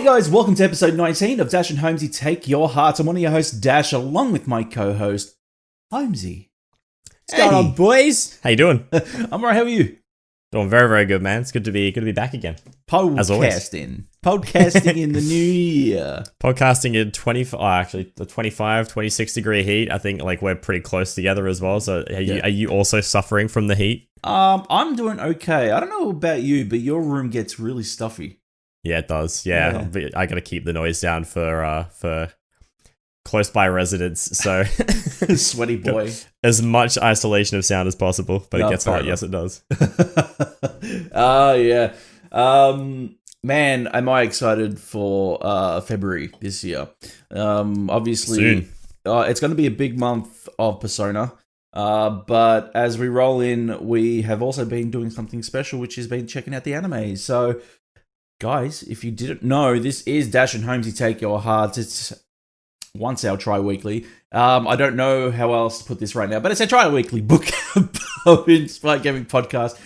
Hey guys, welcome to episode 19 of Dash and Holmesy Take Your Heart. I'm one of your hosts, Dash, along with my co-host, Holmesy. What's going on, boys? How you doing? I'm alright, how are you? Doing very, very good, man. It's good to be back again. Podcasting in the new year. Podcasting in 25, 26 degree heat. I think like we're pretty close together as well. So are you also suffering from the heat? I'm doing okay. I don't know about you, but your room gets really stuffy. Yeah, it does. Yeah. I got to keep the noise down for close by residents. So sweaty boy. As much isolation of sound as possible, but it gets hot. Yes, it does. Yeah. Man, am I excited for February this year. Obviously, soon. It's going to be a big month of Persona. But as we roll in, we have also been doing something special, which has been checking out the anime. So, guys, if you didn't know, this is Dash and Holmesy Take Your Heart. It's once our tri-weekly. I don't know how else to put this right now, but it's a tri-weekly book inspired gaming podcast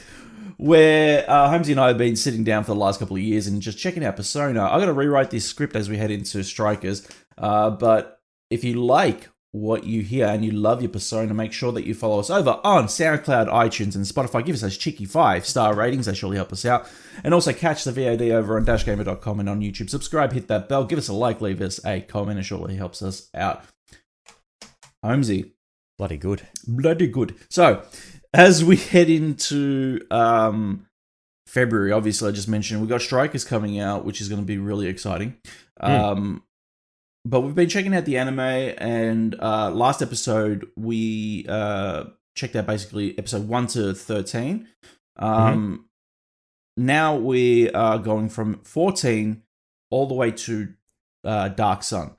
where Holmesy and I have been sitting down for the last couple of years and just checking out Persona. I got to rewrite this script as we head into Strikers. But if you like what you hear and you love your Persona, make sure that you follow us over on SoundCloud, iTunes, and Spotify. Give us those cheeky 5-star ratings. They surely help us out. And also catch the VOD over on dashgamer.com and on YouTube. Subscribe, hit that bell, give us a like, leave us a comment. It surely helps us out. Holmesy. Bloody good. So, as we head into February, obviously I just mentioned we've got Strikers coming out, which is going to be really exciting. But we've been checking out the anime, and last episode we checked out basically episode 1 to 13. Now we are going from 14 all the way to Dark Sun.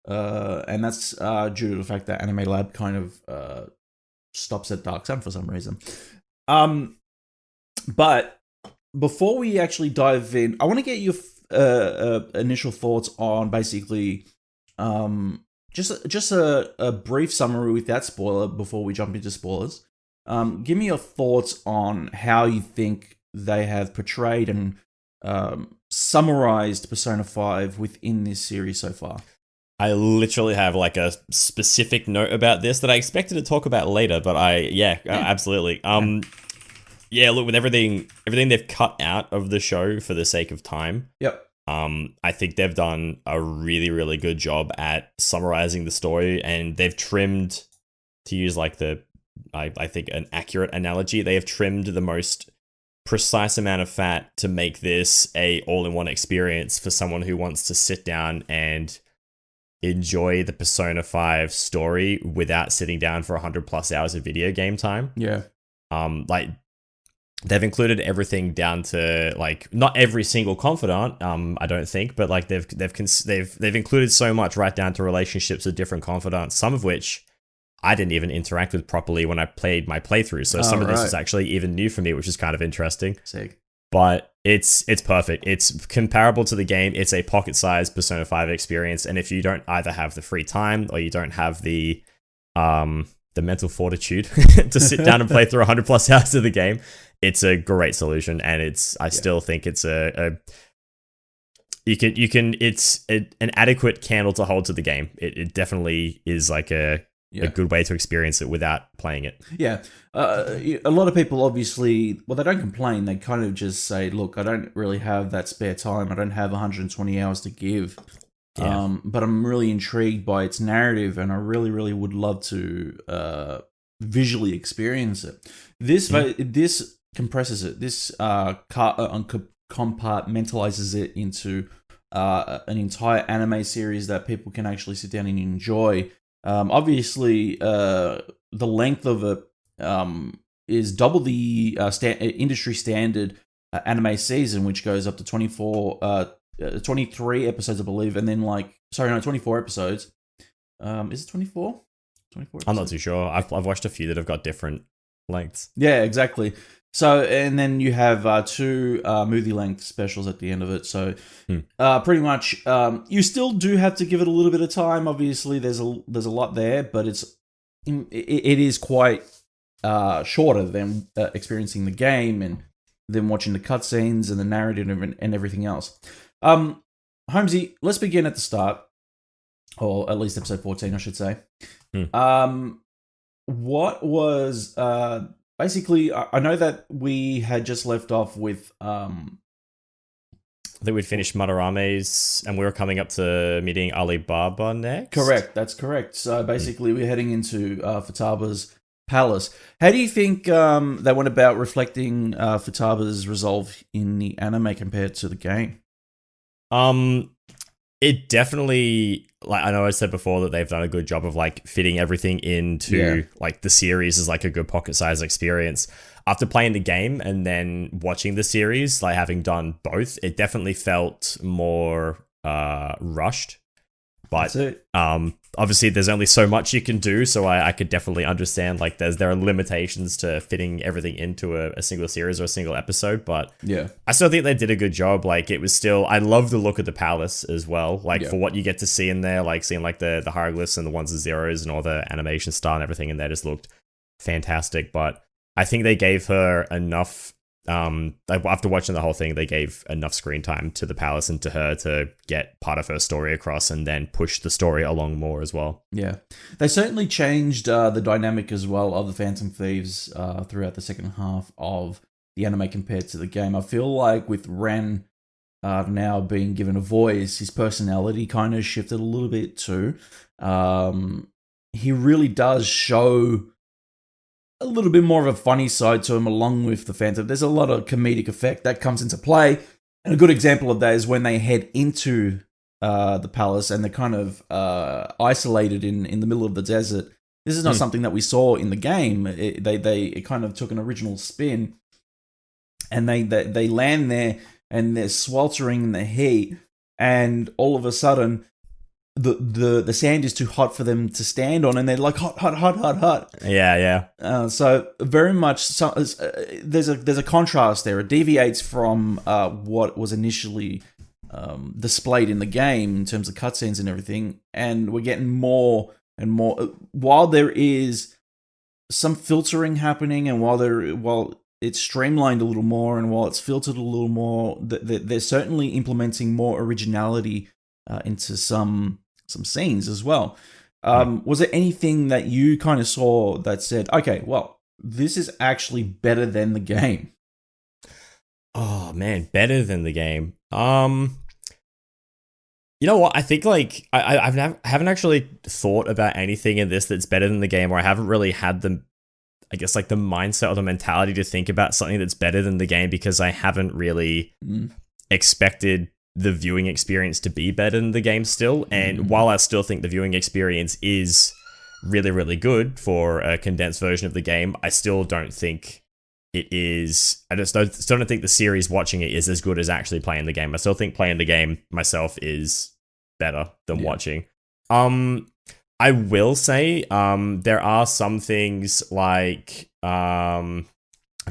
And that's due to the fact that AnimeLab kind of stops at Dark Sun for some reason. But before we actually dive in, I want to get your initial thoughts on basically just a brief summary without spoiler before we jump into spoilers. Give me your thoughts on how you think they have portrayed and summarized Persona 5 within this series so far. I literally have like a specific note about this that I expected to talk about later, but absolutely. Look, with everything they've cut out of the show for the sake of time. Yep. I think they've done a really, really good job at summarizing the story, and they've trimmed, to use like I think an accurate analogy, they have trimmed the most precise amount of fat to make this a all-in-one experience for someone who wants to sit down and enjoy the Persona 5 story without sitting down for 100+ hours of video game time. Yeah. They've included everything down to like not every single confidant, I don't think, but like they've included so much right down to relationships with different confidants, some of which I didn't even interact with properly when I played my playthrough. So some of this is actually even new for me, which is kind of interesting. Sick. But it's perfect. It's comparable to the game. It's a pocket-sized Persona 5 experience, and if you don't either have the free time or you don't have the mental fortitude to sit down and play through 100+ hours of the game, it's a great solution. And I still think it's it's an adequate candle to hold to the game. It definitely is like a good way to experience it without playing it. Yeah. A lot of people obviously, well, they don't complain. They kind of just say, look, I don't really have that spare time. I don't have 120 hours to give. Yeah. But I'm really intrigued by its narrative, and I really, really would love to visually experience it. This compresses it. This compartmentalizes it into an entire anime series that people can actually sit down and enjoy. Obviously, the length of it is double the industry standard anime season, which goes up to 23 episodes, I believe, and then 24 episodes. Is it 24? 24 episodes? I'm not too sure. I've watched a few that have got different lengths. Yeah, exactly. So, and then you have 2 movie-length specials at the end of it. So, pretty much, you still do have to give it a little bit of time. Obviously, there's a lot there, but it is quite shorter than experiencing the game and then watching the cutscenes and the narrative and everything else. Holmesy, let's begin at the start, or at least episode 14, I should say. What was basically? I know that we had just left off with. I think we'd finished Madarame's, and we were coming up to meeting Alibaba next. Correct, that's correct. So basically, we're heading into Futaba's palace. How do you think they went about reflecting Futaba's resolve in the anime compared to the game? It definitely, like, I know I said before that they've done a good job of like fitting everything into like the series as like a good pocket size experience. After playing the game and then watching the series, like having done both, it definitely felt more rushed. But obviously there's only so much you can do, so I could definitely understand like there are limitations to fitting everything into a single series or a single episode, but yeah, I still think they did a good job. Like, it was still, I love the look of the palace as well, like for what you get to see in there, like seeing like the hieroglyphs and the ones and zeros and all the animation style and everything in there just looked fantastic. But I think they gave her enough after watching the whole thing, they gave enough screen time to the palace and to her to get part of her story across and then push the story along more as well. Yeah, they certainly changed the dynamic as well of the Phantom Thieves throughout the second half of the anime compared to the game. I feel like with Ren now being given a voice, his personality kind of shifted a little bit too. He really does show a little bit more of a funny side to him along with the Phantom. There's a lot of comedic effect that comes into play. And a good example of that is when they head into the palace and they're kind of isolated in the middle of the desert. This is not something that we saw in the game. It kind of took an original spin. And they land there and they're sweltering in the heat. And all of a sudden, the sand is too hot for them to stand on, and they're like hot. Yeah. So very much, there's a contrast there. It deviates from what was initially displayed in the game in terms of cutscenes and everything, and we're getting more and more. While there is some filtering happening, and while it's streamlined a little more, and while it's filtered a little more, they're certainly implementing more originality into some scenes as well. Was there anything that you kind of saw that said, okay, well, this is actually better than the game? Oh man, better than the game. You know what? I think like I haven't actually thought about anything in this that's better than the game, or I haven't really had the, I guess, like the mindset or the mentality to think about something that's better than the game, because I haven't really expected the viewing experience to be better than the game still. And while I still think the viewing experience is really, really good for a condensed version of the game, I still don't think it is. I still don't think the series watching it is as good as actually playing the game. I still think playing the game myself is better than watching. I will say there are some things like I'm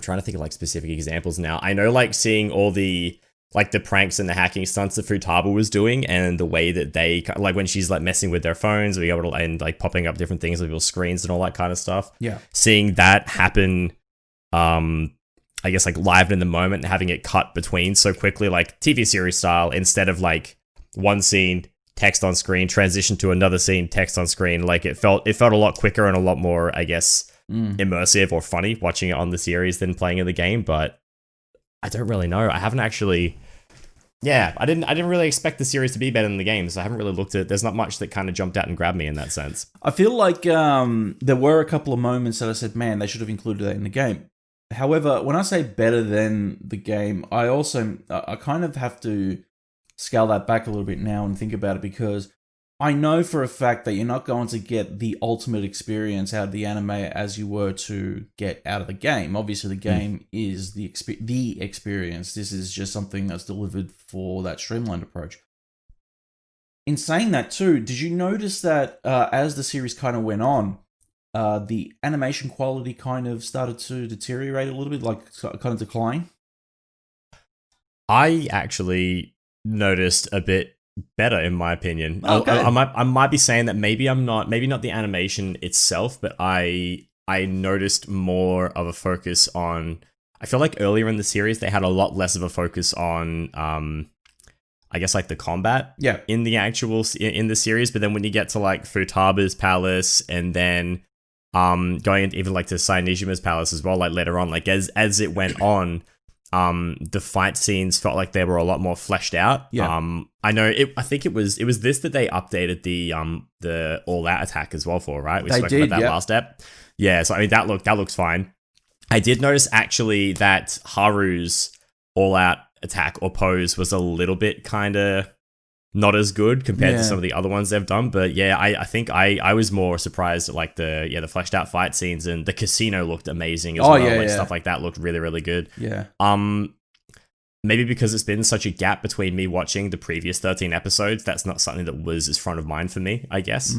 trying to think of like specific examples now. I know like seeing all the like the pranks and the hacking stunts that Futaba was doing, and the way that they, like when she's like messing with their phones, being able to, and like popping up different things on people's screens and all that kind of stuff. Yeah. Seeing that happen, I guess like live in the moment, and having it cut between so quickly, like TV series style, instead of like one scene, text on screen, transition to another scene, text on screen. Like it felt a lot quicker and a lot more, I guess, immersive or funny watching it on the series than playing in the game. But I don't really know. I haven't actually. Yeah, I didn't really expect the series to be better than the game, so I haven't really looked at it. There's not much that kind of jumped out and grabbed me in that sense. I feel like there were a couple of moments that I said, man, they should have included that in the game. However, when I say better than the game, I kind of have to scale that back a little bit now and think about it, because I know for a fact that you're not going to get the ultimate experience out of the anime as you were to get out of the game. Obviously, the game is the experience. This is just something that's delivered for that streamlined approach. In saying that too, did you notice that as the series kind of went on, the animation quality kind of started to deteriorate a little bit, like kind of decline? I actually noticed a bit better, in my opinion. Okay. I might be saying that maybe not the animation itself, but I noticed more of a focus on. I feel like earlier in the series they had a lot less of a focus on I guess like the combat Yeah. in the actual in the series. But then when you get to like Futaba's palace and then going into even like to Sainijima's palace as well, like later on, like as it went on, the fight scenes felt like they were a lot more fleshed out. Yeah. I know I think it was this that they updated the all out attack as well for, right? We They spoke did, about that yeah. last step. Yeah, so I mean that looks fine. I did notice actually that Haru's all out attack or pose was a little bit kind of not as good compared to some of the other ones they've done. But yeah, I think I was more surprised at like the fleshed out fight scenes, and the casino looked amazing as well. Yeah, like yeah. stuff like that looked really, really good. Yeah. Maybe because it's been such a gap between me watching the previous 13 episodes, that's not something that was as front of mind for me, I guess.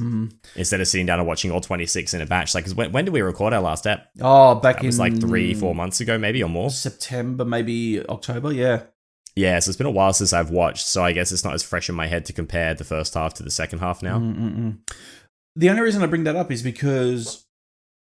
Instead of sitting down and watching all 26 in a batch. Like, 'cause when did we record our last ep? Oh, back It was like 3-4 months ago, maybe, or more. September, maybe October. Yeah. Yeah, so it's been a while since I've watched, so I guess it's not as fresh in my head to compare the first half to the second half now. The only reason I bring that up is because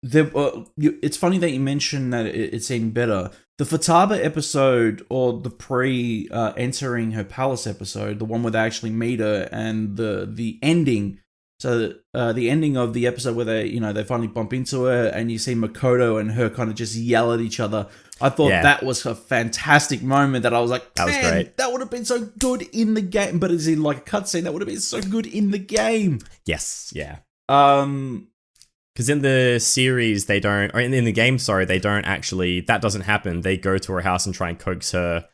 it's funny that you mentioned that it seemed better. The Futaba episode, or the entering her palace episode, the one where they actually meet her, and the ending. So the ending of the episode where they finally bump into her, and you see Makoto and her kind of just yell at each other. I thought that was a fantastic moment that I was like, that was great. That would have been so good in the game, but it's in like a cutscene. That would have been so good in the game. Yes, yeah. Because in the series, they don't, or in the game, sorry, they don't actually, that doesn't happen. They go to her house and try and coax her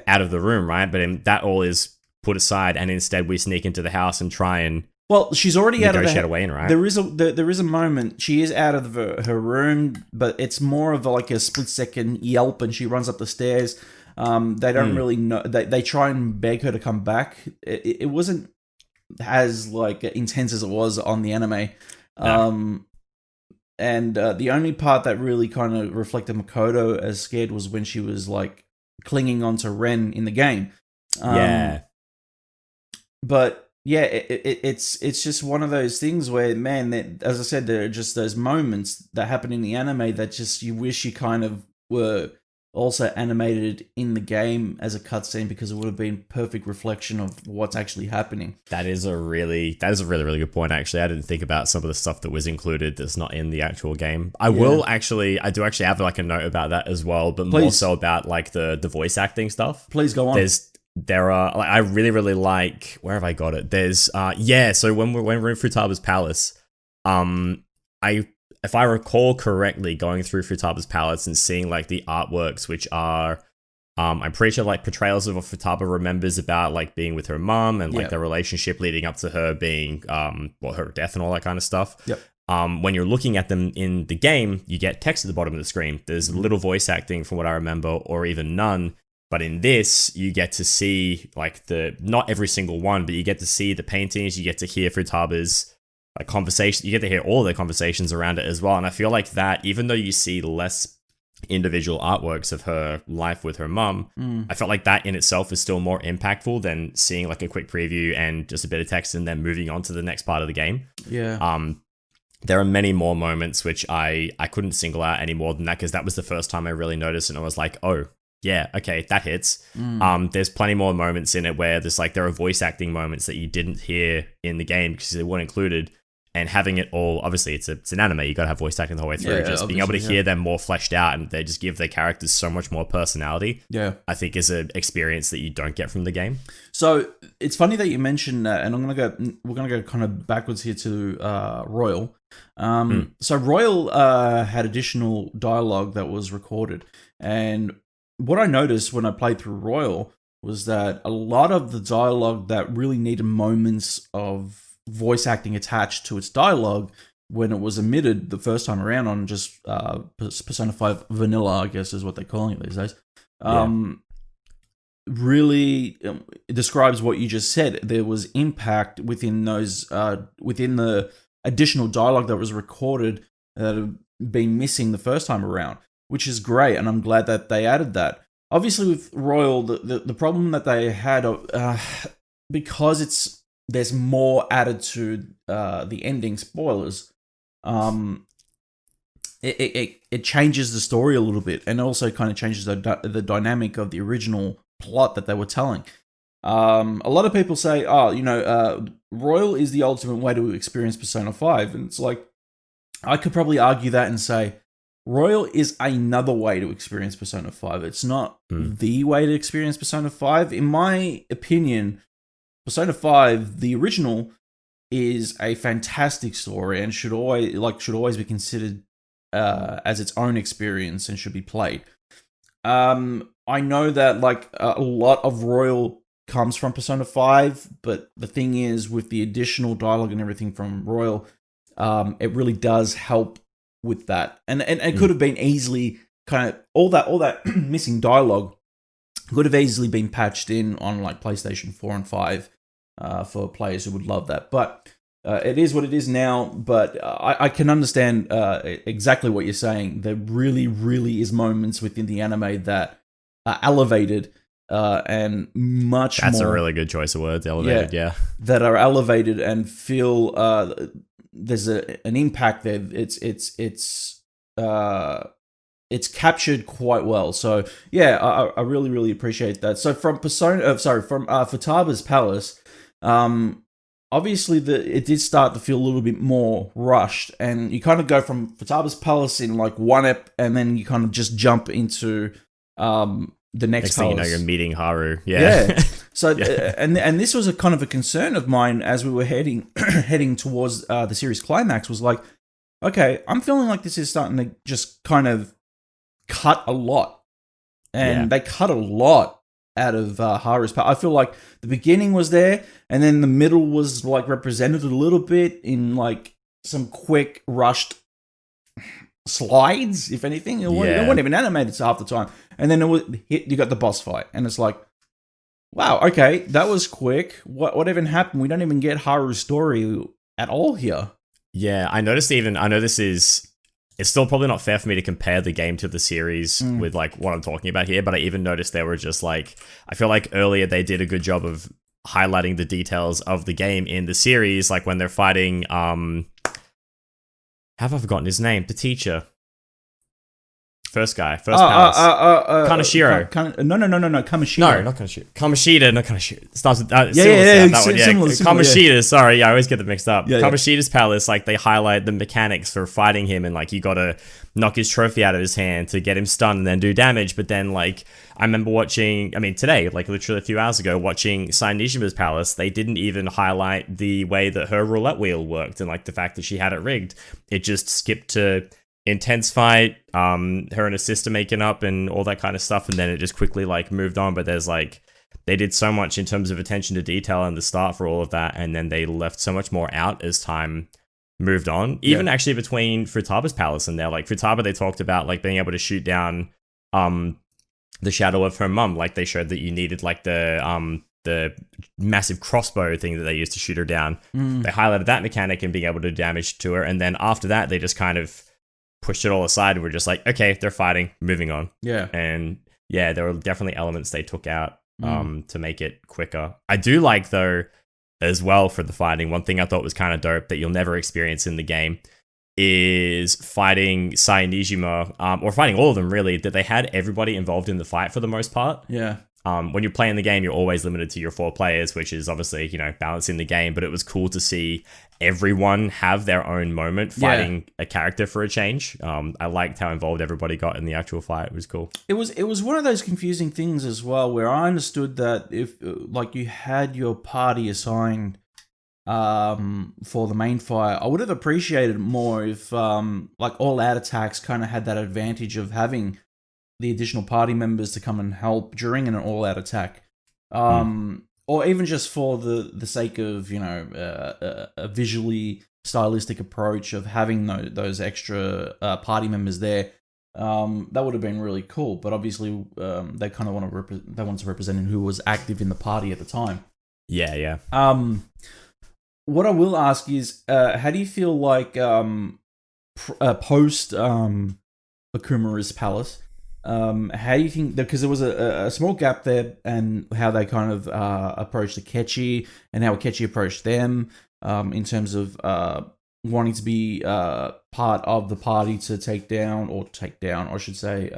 out of the room, right? But that all is put aside, and instead we sneak into the house and try and she's already out of the way in, right? There is a moment she is out of her room, but it's more of like a split second yelp, and she runs up the stairs. They don't really know. They try and beg her to come back. It wasn't as like intense as it was on the anime. No. And the only part that really kind of reflected Makoto as scared was when she was like clinging onto Ren in the game. But yeah, it's just one of those things where, man, as I said, there are just those moments that happen in the anime that just you wish you kind of were also animated in the game as a cutscene, because it would have been perfect reflection of what's actually happening. That is a really, really good point, actually. I didn't think about some of the stuff that was included that's not in the actual game. I do actually have like a note about that as well, but more so about like the voice acting stuff. Please go on. There are, like, I really like, where have I got it? There's, so when we're in Futaba's palace, if I recall correctly, going through Futaba's palace and seeing like the artworks, which are, I'm pretty sure like portrayals of what Futaba remembers about like being with her mom and like the relationship leading up to her being, her death and all that kind of stuff. Yep. When you're looking at them in the game, you get text at the bottom of the screen. There's little voice acting from what I remember, or even none. But in this, you get to see like not every single one, but you get to see the paintings, you get to hear Futaba's like conversation, you get to hear all their conversations around it as well. And I feel like that, even though you see less individual artworks of her life with her mum, I felt like that in itself is still more impactful than seeing like a quick preview and just a bit of text and then moving on to the next part of the game. Yeah. There are many more moments which I couldn't single out any more than that, because that was the first time I really noticed, and I was like, oh, yeah, okay, that hits. There's plenty more moments in it where there are voice acting moments that you didn't hear in the game because they weren't included. And having it all, obviously, it's an anime. You got to have voice acting the whole way through. Just being able to hear them more fleshed out, and they just give their characters so much more personality. Yeah, I think is an experience that you don't get from the game. So it's funny that you mentioned that, and we're gonna go kind of backwards here to Royal. So Royal had additional dialogue that was recorded, and what I noticed when I played through Royal was that a lot of the dialogue that really needed moments of voice acting attached to its dialogue, when it was omitted the first time around on just Persona 5 Vanilla, I guess is what they're calling it these days, really describes what you just said. There was impact within those, within the additional dialogue that was recorded that had been missing the first time around, which is great, and I'm glad that they added that. Obviously, with Royal, the problem that they had, because there's more added to the ending spoilers, it changes the story a little bit, and also kind of changes the dynamic of the original plot that they were telling. A lot of people say, oh, Royal is the ultimate way to experience Persona 5. And it's like, I could probably argue that and say, Royal is another way to experience Persona 5. It's not the way to experience Persona 5. In my opinion, Persona 5, the original, is a fantastic story and should always be considered as its own experience and should be played. I know that like a lot of Royal comes from Persona 5, but the thing is, with the additional dialogue and everything from Royal, it really does help with that. And it could have been easily kind of all that missing dialogue could have easily been patched in on like PlayStation 4 and 5 for players who would love that. But it is what it is now. But I can understand exactly what you're saying. There really, really is moments within the anime that are elevated and much That's more. a really good choice of words, elevated, yeah. That are elevated and feel there's an impact there. It's captured quite well. So yeah, I really, really appreciate that. So from Futaba's Palace, obviously it did start to feel a little bit more rushed, and you kind of go from Futaba's Palace in like one ep, and then you kind of just jump into the next thing palace. you know, you're meeting Haru. Yeah. So and this was a kind of a concern of mine as we were heading towards the series climax. Was like, okay, I'm feeling like this is starting to just kind of cut a lot, and they cut a lot out of Haru's part. I feel like the beginning was there, and then the middle was like represented a little bit in like some quick rushed slides, if anything. It wasn't even animated half the time, and then you got the boss fight, and it's like, wow, okay, that was quick. What even happened? We don't even get Haru's story at all here. Yeah, I noticed I know it's still probably not fair for me to compare the game to the series with like what I'm talking about here, but I even noticed there were just like, I feel like earlier they did a good job of highlighting the details of the game in the series, like when they're fighting, have I forgotten his name? The teacher. First palace. Kaneshiro. No, Kamoshida. No, not Kaneshiro. Kamoshida, not Kaneshiro. It starts with that one. Similar, Kamoshida, sorry, I always get them mixed up. Kamoshida's palace, like they highlight the mechanics for fighting him, and like you gotta knock his trophy out of his hand to get him stunned and then do damage. But then like I remember today, like literally a few hours ago, watching Sainijima's palace, they didn't even highlight the way that her roulette wheel worked and like the fact that she had it rigged. It just skipped to intense fight, her and her sister making up and all that kind of stuff, and then it just quickly like moved on. But there's like, they did so much in terms of attention to detail and the start for all of that, and then they left so much more out as time moved on. Even actually between Futaba's palace and there, like Futaba, they talked about like being able to shoot down the shadow of her mum. Like they showed that you needed like the massive crossbow thing that they used to shoot her down. They highlighted that mechanic and being able to do damage to her, and then after that they just kind of pushed it all aside and we're just like, okay, they're fighting, moving on. Yeah. And yeah, there were definitely elements they took out to make it quicker. I do like, though, as well for the fighting, one thing I thought was kind of dope that you'll never experience in the game is fighting Sainijima, or fighting all of them really, that they had everybody involved in the fight for the most part. Yeah. When you're playing the game, you're always limited to your 4 players, which is obviously, balancing the game, but it was cool to see everyone have their own moment fighting a character for a change. I liked how involved everybody got in the actual fight. It was cool. It was one of those confusing things as well, where I understood that if like you had your party assigned for the main fight, I would have appreciated it more if like all out attacks kind of had that advantage of having the additional party members to come and help during an all-out attack, or even just for the sake of a visually stylistic approach of having those extra party members there. That would have been really cool. But obviously, they kind of want to represent who was active in the party at the time. Yeah. What I will ask is, how do you feel like post Akumara's palace? How do you think, because there was a small gap there, and how they kind of approached Akechi and how Akechi approached them in terms of wanting to be part of the party to take down, or I should say,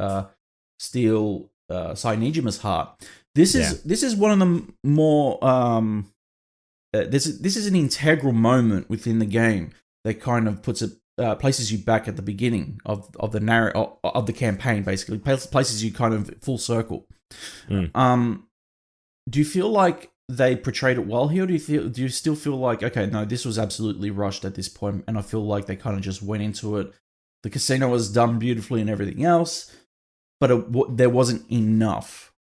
steal Sainijima's heart. This is one of the more this is an integral moment within the game that kind of places you back at the beginning of the of the campaign, basically places you kind of full circle. Do you feel like they portrayed it well here? Or do you still feel like, okay, no, this was absolutely rushed at this point, and I feel like they kind of just went into it. The casino was done beautifully and everything else, but there wasn't enough.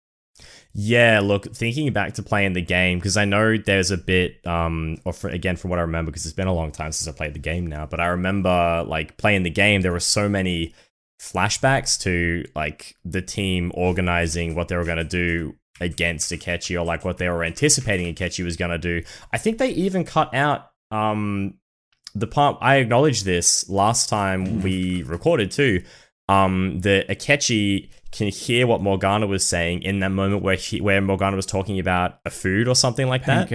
Yeah, look, thinking back to playing the game, because I know there's a bit, again, from what I remember, because it's been a long time since I played the game now, but I remember, like, playing the game, there were so many flashbacks to, like, the team organizing what they were going to do against Akechi, or, like, what they were anticipating Akechi was going to do. I think they even cut out the part, I acknowledged this last time we recorded, too, that Akechi can hear what Morgana was saying in that moment where Morgana was talking about a food or something like that.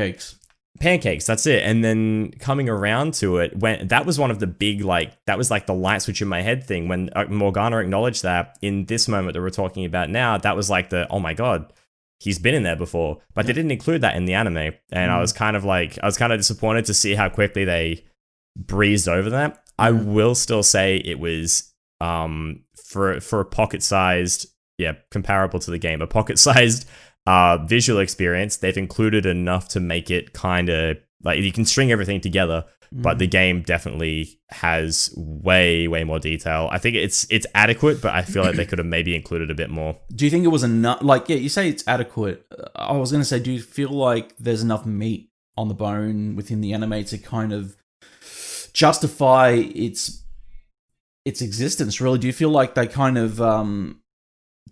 Pancakes, that's it. And then coming around to it, when that was one of the big, like, that was like the light switch in my head thing. When Morgana acknowledged that in this moment that we're talking about now, that was like oh my God, he's been in there before. But they didn't include that in the anime. And I was kind of disappointed to see how quickly they breezed over that. I will still say it was, for a pocket-sized, comparable to the game, a pocket-sized visual experience, they've included enough to make it kind of like you can string everything together, but the game definitely has way more detail. I think it's adequate, but I feel like they could have maybe included a bit more. Do you think it was enough? Like, you say it's adequate. I was going to say, do you feel like there's enough meat on the bone within the anime to kind of justify its existence, really? Do you feel like they kind of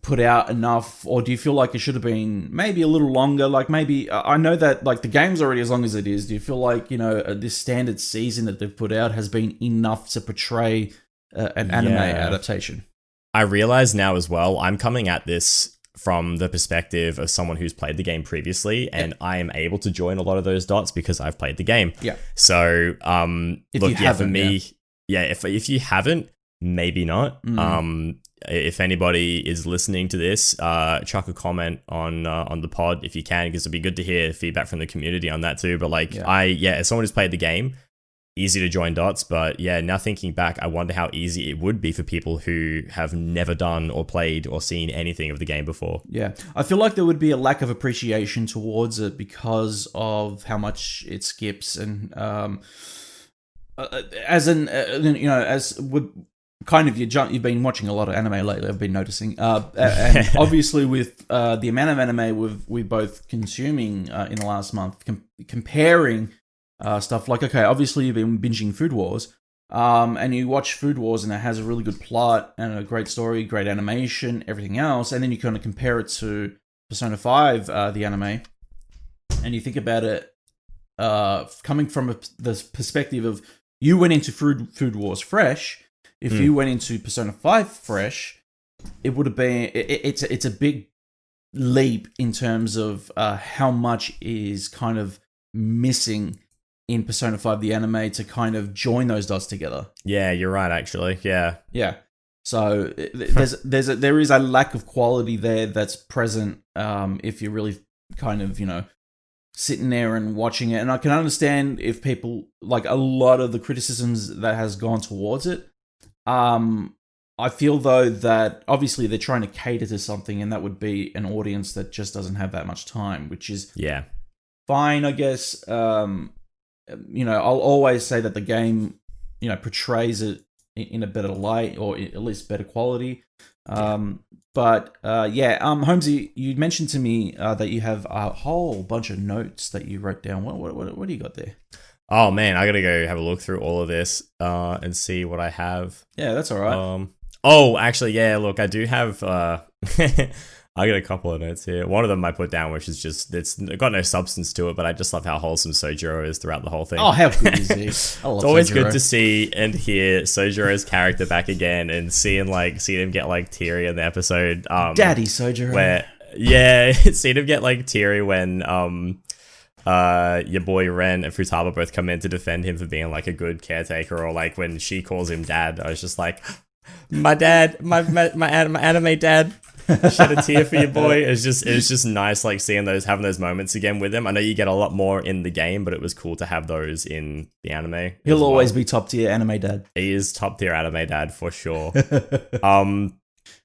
put out enough, or do you feel like it should have been maybe a little longer? Like, maybe, I know that, like, the game's already as long as it is. Do you feel like, this standard season that they've put out has been enough to portray an anime adaptation? I realize now as well, I'm coming at this from the perspective of someone who's played the game previously, and I am able to join a lot of those dots because I've played the game. Yeah. So, for me, if you haven't, maybe not. If anybody is listening to this, chuck a comment on the pod if you can, because it'd be good to hear feedback from the community on that too. But as someone who's played the game, easy to join dots. But now thinking back, I wonder how easy it would be for people who have never done or played or seen anything of the game before. Yeah, I feel like there would be a lack of appreciation towards it because of how much it skips, and as with kind of you've been watching a lot of anime lately, I've been noticing, and obviously with the amount of anime we've both consuming in the last month, comparing stuff like, okay, obviously you've been binging Food Wars, and you watch Food Wars and it has a really good plot and a great story, great animation, everything else, and then you kind of compare it to Persona 5, the anime, and you think about it coming from the perspective of you went into Food Wars fresh. If you went into Persona 5 fresh, it would have been... It's a big leap in terms of how much is kind of missing in Persona 5, the anime, to kind of join those dots together. Yeah, you're right, actually. Yeah. Yeah. So there is a lack of quality there that's present if you're really kind of, sitting there and watching it. And I can understand if people... Like, a lot of the criticisms that has gone towards it. I feel though that obviously they're trying to cater to something, and that would be an audience that just doesn't have that much time, which is fine, I guess. I'll always say that the game, portrays it in a better light, or at least better quality. Holmesy, you mentioned to me that you have a whole bunch of notes that you wrote down. What do you got there? Oh man, I gotta go have a look through all of this and see what I have. Yeah, that's all right. Look, I do have I got a couple of notes here. One of them I put down, which is just, it's got no substance to it, but I just love how wholesome Sojiro is throughout the whole thing. Oh, how good is he? It's always Sojiro. Good to see and hear Sojiro's character back again, and seeing him get like teary in the episode. Daddy Sojiro. Seeing him get like teary when your boy Ren and Futaba both come in to defend him for being like a good caretaker, or like when she calls him dad. I was just like, my dad, my anime dad. Shed a tear for your boy. It was just nice, like having those moments again with him. I know you get a lot more in the game, but it was cool to have those in the anime. He'll always be top tier anime dad. He is top tier anime dad for sure.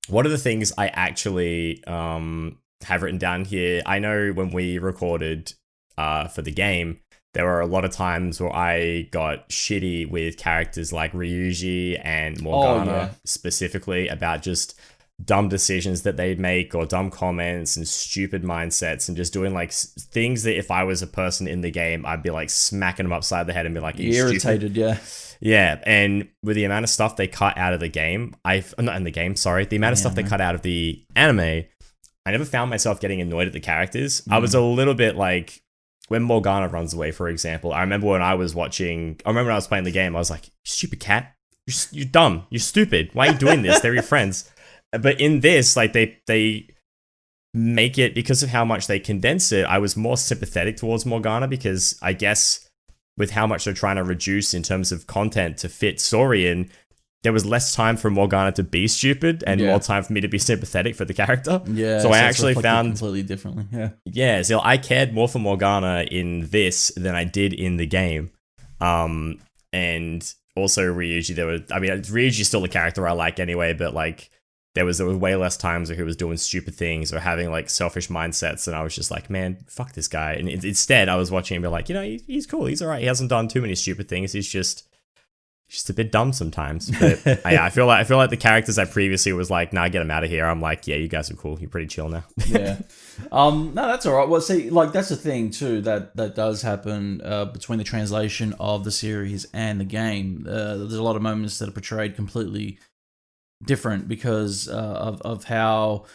One of the things I actually have written down here, I know when we recorded for the game, there were a lot of times where I got shitty with characters like Ryuji and Morgana specifically about just dumb decisions that they'd make or dumb comments and stupid mindsets and just doing like things that if I was a person in the game, I'd be like smacking them upside the head and be like, irritated, stupid. Yeah, and with the amount of stuff they cut out of the game, not in the game, sorry, the amount of stuff they cut out of the anime, I never found myself getting annoyed at the characters. I was a little bit like, when Morgana runs away, for example, I remember when I was playing the game, I was like, stupid cat, you're dumb, you're stupid, why are you doing this? They're your friends. But in this, like they make it, because of how much they condense it, I was more sympathetic towards Morgana because I guess with how much they're trying to reduce in terms of content to fit story in, there was less time for Morgana to be stupid and more time for me to be sympathetic for the character. Yeah. So I actually found completely differently. Yeah. Yeah. So I cared more for Morgana in this than I did in the game. And also Ryuji, Ryuji's still a character I like anyway, but like there was way less times where he was doing stupid things or having like selfish mindsets, and I was just like, man, fuck this guy. And instead, I was watching him be like, he's cool, he's all right. He hasn't done too many stupid things. He's just a bit dumb sometimes. But I feel like the characters I previously was like, nah, get him out of here. I'm like, yeah, you guys are cool. You're pretty chill now. Yeah. No, that's all right. Well, see, like that's the thing too that does happen between the translation of the series and the game. There's a lot of moments that are portrayed completely different because of how,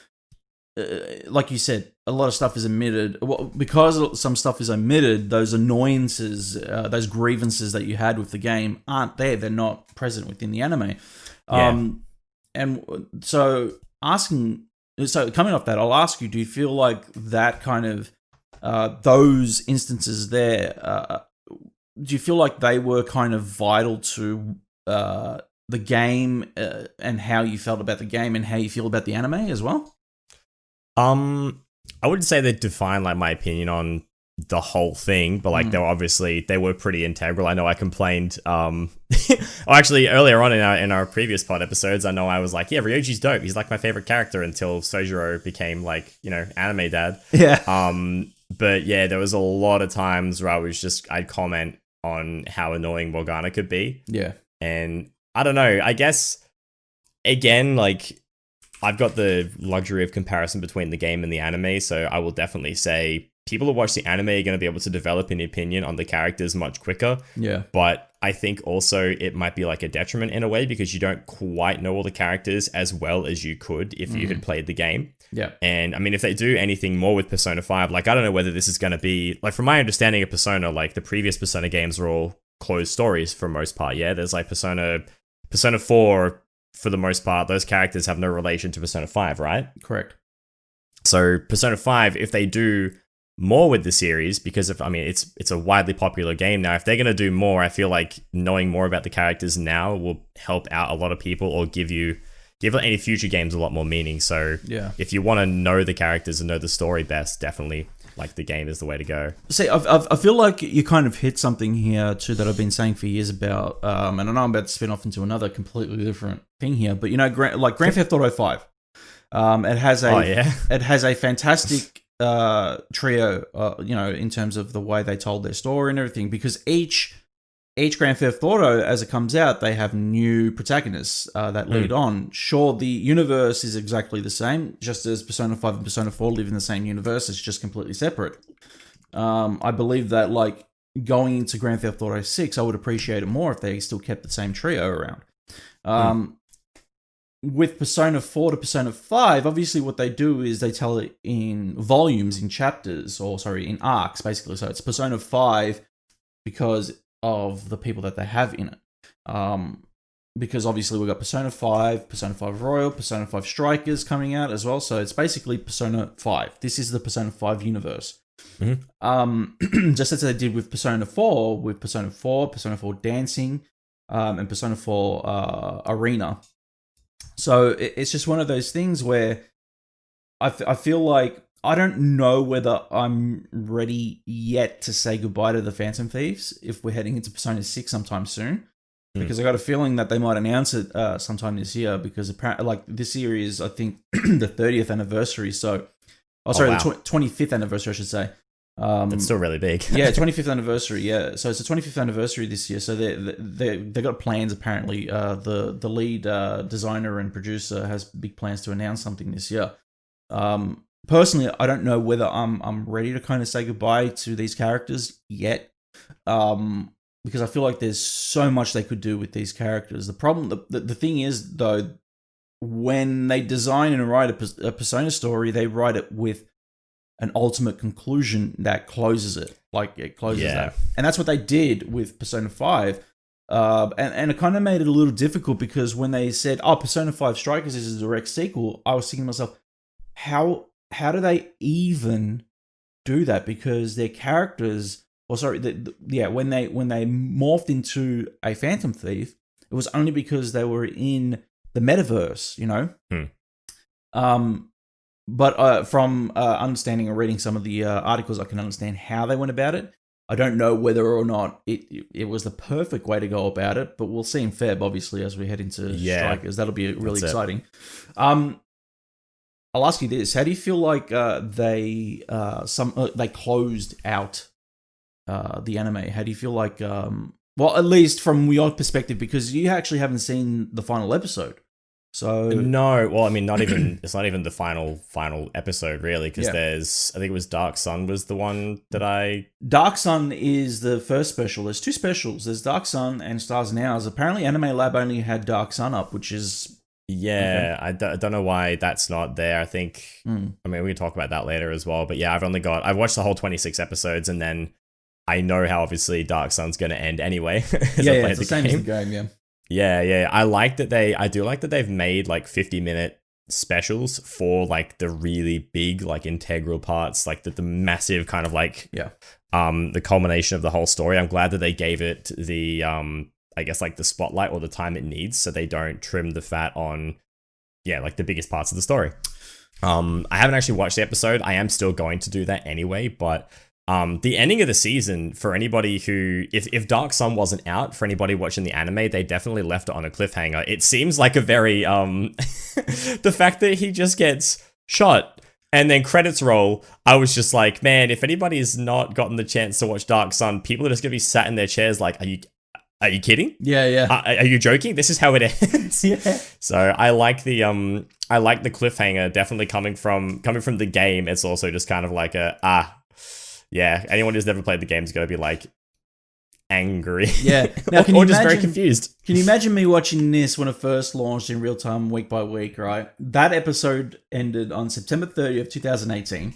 like you said, a lot of stuff is omitted. Well, because some stuff is omitted, those annoyances, those grievances that you had with the game aren't there. They're not present within the anime. And so coming off that, I'll ask you, do you feel like that kind of, those instances there, do you feel like they were kind of vital to the game and how you felt about the game and how you feel about the anime as well? I wouldn't say they define like my opinion on the whole thing, but like they were pretty integral. I know I complained actually earlier on in our previous pod episodes, I know I was like, yeah, Ryoji's dope, he's like my favorite character, until Sojiro became like, anime dad. But yeah, there was a lot of times where I'd comment on how annoying Morgana could be. And I don't know, I guess again, like I've got the luxury of comparison between the game and the anime, so I will definitely say people who watch the anime are going to be able to develop an opinion on the characters much quicker. But I think also it might be like a detriment in a way because you don't quite know all the characters as well as you could if you had played the game. And I mean, if they do anything more with Persona 5, like I don't know whether this is going to be, like from my understanding of Persona, like the previous Persona games are all closed stories for most part. Yeah, there's like Persona 4, for the most part, those characters have no relation to Persona 5, right? Correct. So Persona 5, if they do more with the series, because it's a widely popular game now, if they're going to do more, I feel like knowing more about the characters now will help out a lot of people or give any future games a lot more meaning. So if you want to know the characters and know the story best, definitely like the game is the way to go. See, I feel like you kind of hit something here too that I've been saying for years about, and I know I'm about to spin off into another completely different thing here, but Grand Theft Auto 5, it has a fantastic trio, in terms of the way they told their story and everything, because each Grand Theft Auto, as it comes out, they have new protagonists that lead on. Sure, the universe is exactly the same, just as Persona 5 and Persona 4 live in the same universe. It's just completely separate. I believe that, like, going into Grand Theft Auto 6, I would appreciate it more if they still kept the same trio around. With Persona 4 to Persona 5, obviously what they do is they tell it in volumes, in chapters, in arcs, basically. So it's Persona 5 because of the people that they have in it. Because obviously we've got Persona 5 Royal, Persona 5 Strikers coming out as well. So it's basically Persona 5. This is the Persona 5 universe. Just as they did with Persona 4, Persona 4 Dancing, and Persona 4 Arena. So it's just one of those things where I feel like I don't know whether I'm ready yet to say goodbye to the Phantom Thieves if we're heading into Persona 6 sometime soon. Because I got a feeling that they might announce it sometime this year, because apparently, like, this year is, I think, the 30th anniversary. So, the 25th anniversary, I should say. That's still really big. Yeah, 25th anniversary. Yeah, so it's the 25th anniversary this year. So they got plans. Apparently, the lead designer and producer has big plans to announce something this year. Personally, I don't know whether I'm ready to kind of say goodbye to these characters yet. Because I feel like there's so much they could do with these characters. The problem, the thing is, though, when they design and write a Persona story, they write it with an ultimate conclusion that closes it. Like, it closes that. And that's what they did with Persona 5. And it kind of made it a little difficult, because when they said, Persona 5 Strikers is a direct sequel, I was thinking to myself, how do they even do that? Because their characters... when they morphed into a Phantom Thief, it was only because they were in the metaverse, you know? But from understanding or reading some of the articles, I can understand how they went about it. I don't know whether or not it was the perfect way to go about it, but we'll see in Feb, obviously, as we head into Strikers. That'll be really exciting. I'll ask you this: how do you feel like they closed out the anime? How do you feel like, well, at least from your perspective, because you actually haven't seen the final episode. So no, well, I mean, it's not even the final episode, really, because I think it was Dark Sun was the one that Dark Sun is the first special. There's two specials. There's Dark Sun and Stars and Hours. Apparently, AnimeLab only had Dark Sun up, which is... Yeah, okay. I don't know why that's not there. I think, I mean, we can talk about that later as well. But yeah, I've watched the whole 26 episodes, and then I know how obviously Dark Sun's going to end anyway. It's the same as the game, Yeah. I do like that they've made like 50-minute specials for like the really big, like integral parts, like the massive kind of like, the culmination of the whole story. I'm glad that they gave it the, I guess like the spotlight or the time it needs, so they don't trim the fat on, like the biggest parts of the story. I haven't actually watched the episode. I am still going to do that anyway, but the ending of the season, for anybody who, if Dark Sun wasn't out, for anybody watching the anime, they definitely left it on a cliffhanger. It seems like a very, the fact that he just gets shot and then credits roll, I was just like, man, if anybody's not gotten the chance to watch Dark Sun, people are just gonna be sat in their chairs like, are you kidding? Yeah. Are you joking? This is how it ends. So I like the cliffhanger definitely coming from the game. It's also just kind of like anyone who's never played the game is going to be like angry. Yeah. Now, or just very confused. Can you imagine me watching this when it first launched in real time, week by week, right? That episode ended on September 30th, 2018.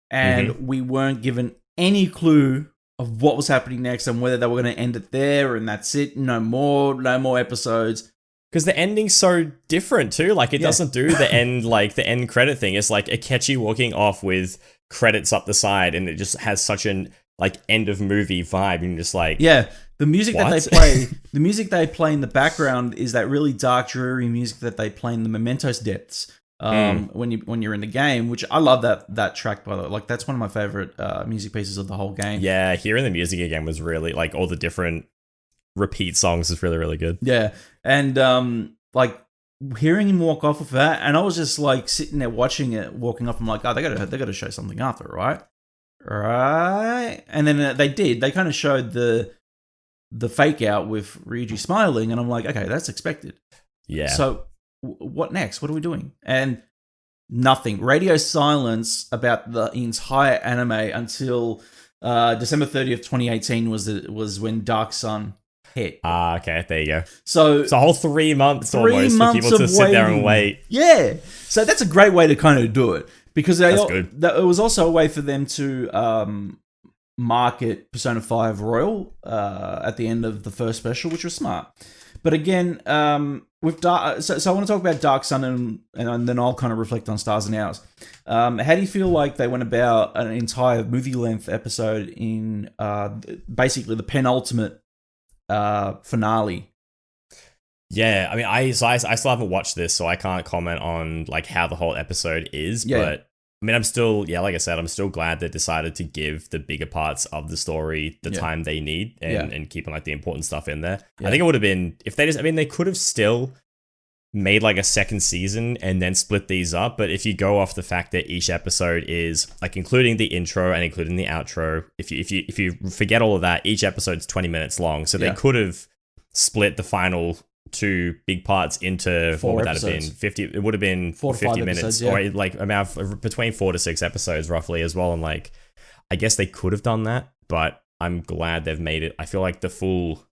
And we weren't given any clue of what was happening next and whether they were going to end it there and that's it. No more episodes. Because the ending's so different too. Like, it doesn't do the end credit thing. It's like Akechi walking off with credits up the side, and it just has such an like end of movie vibe. And just like, the music that they play, the music they play in the background is that really dark, dreary music that they play in the Mementos depths. When you're in the game, which I love that track, by the way. Like, that's one of my favorite music pieces of the whole game. Yeah, hearing the music again was really, like, all the different repeat songs is really, really good. Yeah, and like hearing him walk off of that, and I was just like sitting there watching it, walking off. I'm like, they gotta show something after, right? And then they did. They kind of showed the fake out with Ryuji smiling, and I'm like, okay, that's expected. Yeah. So what next? What are we doing? And nothing. Radio silence about the entire anime until December 30th, 2018 was when Dark Sun hit. Okay, there you go. So it's a whole 3 months almost for people to sit there and wait. Yeah. So that's a great way to kind of do it, because that's good. It was also a way for them to market Persona 5 Royal at the end of the first special, which was smart. But again, with Dark, so I want to talk about Dark Sun, and then I'll kind of reflect on Stars and Hours. How do you feel like they went about an entire movie-length episode in basically the penultimate finale? Yeah, I mean, I still haven't watched this, so I can't comment on like how the whole episode is. Yeah. But I mean, I'm still, yeah, like I said, I'm still glad they decided to give the bigger parts of the story the time they need and keeping like the important stuff in there. I think it would have been if they just, I mean, they could have still made like a second season and then split these up. But if you go off the fact that each episode is like including the intro and including the outro, if you forget all of that, each episode's 20 minutes long. So they could have split the final two big parts into 4 what would episodes. that have been 50 it would have been 4 to 50 5 minutes episodes, or like about between 4 to 6 episodes roughly as well. And like I guess they could have done that, but I'm glad they've made it. I feel like the full